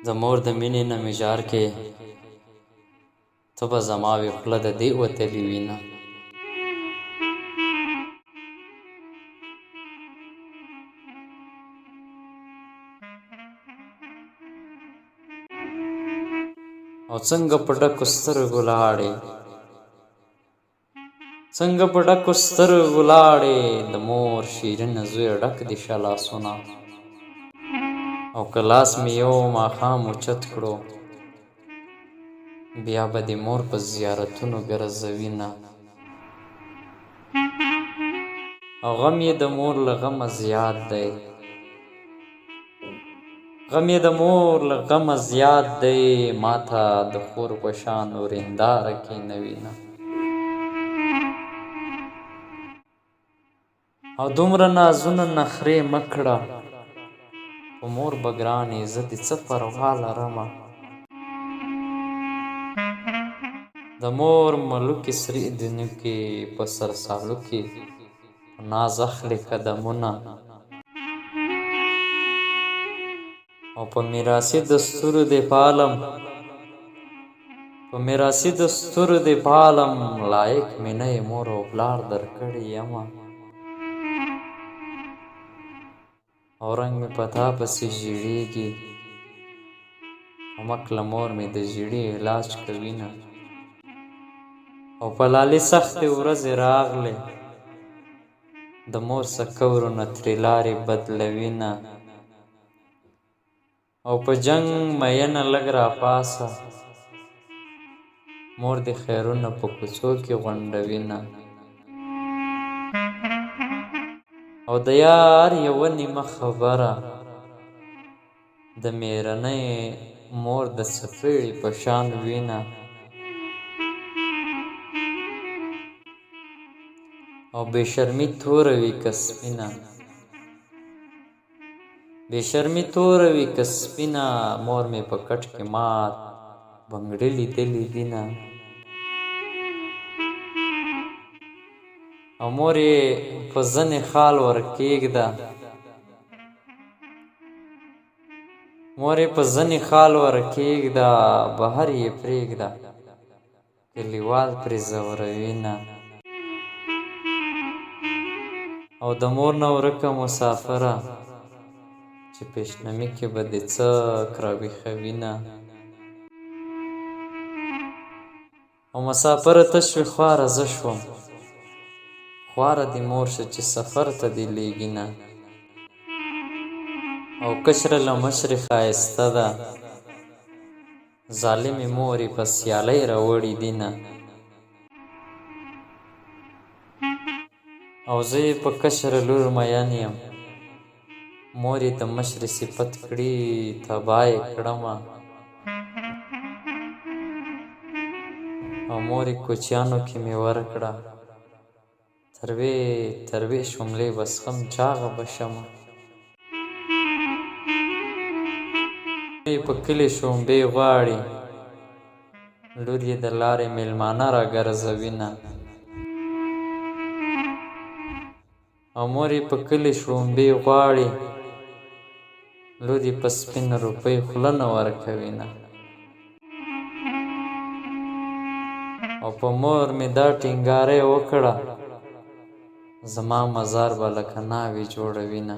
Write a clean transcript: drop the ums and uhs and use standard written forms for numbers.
د مور د مینې نه مې ژار کې ته به زما وې خوله د دې وتلې وینه. او څنګه په ډکو سترګو لاړې، څنګه په ډکو سترګو لاړې، د مور شیرینه زویه ډک دي شه لاسونه. او که لاس مې یو ماښام اوچت کړو، بیا به د مور په زیارتونو ګرځوینه. او غم یې د مور له غمه زیات دی، غم یې د مور له غمه زیات دی، ماته د خور په شان ورېنداره کښېنوینه. او دومره نازونه نخرې مه کړه، په مور به ګرانې زه دې څه پروا لرمه. د مور ملوکې سرې دنوکې په سرسالو کې په ناز اخلي قدمونه. او په میراثي دستورو دې پالم، په میراثي دستورو دې پالم، لایق مې نه یې مور او پلار درکړې یمه. او رنګ مې په تا پسې ژیړېږي، کمک له مور مې د ژیړي علاج کوینه. او په لالي سختې ورځې راغلې، د مور سکورونه ترې لارې بدلوینه. او په جنګ مینه لږ راپاسه، مور دې خیرونه په کوڅو کې غونډوینه. او د یار یوه نیمه خبره، د مېرنۍ مور د څپېړې په شان وینه. او بې شرمي توره وي که سپینه، بې شرمي توره وي که سپینه، مور مې په کټ کې مات بنګړي لیدلي دینه. او مور یې په زنې خال ورکېږده، مور یې په زنې خال ورکېږده، بهر یې پرېږده کلیوال پرې ځوروینه. او د مور نه ورکه مسافره، چې پیشنمي کې به دې څه راویښوینه. او مسافره ته شوې خواره زه شوم، خواره دې مور شه چې سفر ته دې لېږینه. او کشره له مشرې ښایسته ده، ظالمې مور یې په سیالۍ راوړې دینه. او زه یې په کشره لور مین یم، مور یې د مشرې صفت کړي تباه یې کړمه. او مور یې کوچیانو کې مې ورکړه، تروې شملې به څښم چاغه به شمه. په کلي شومبې غواړي، لور یې د لارې میلمانه را ګرځوینه. او مور یې په کلي شړومبې غواړي، لور یې په سپینه روپۍ خوله نه ورکوینه. او په مور مې دا ټینګاره وکړه، زما مزار به لکه ناوې جوړوینه.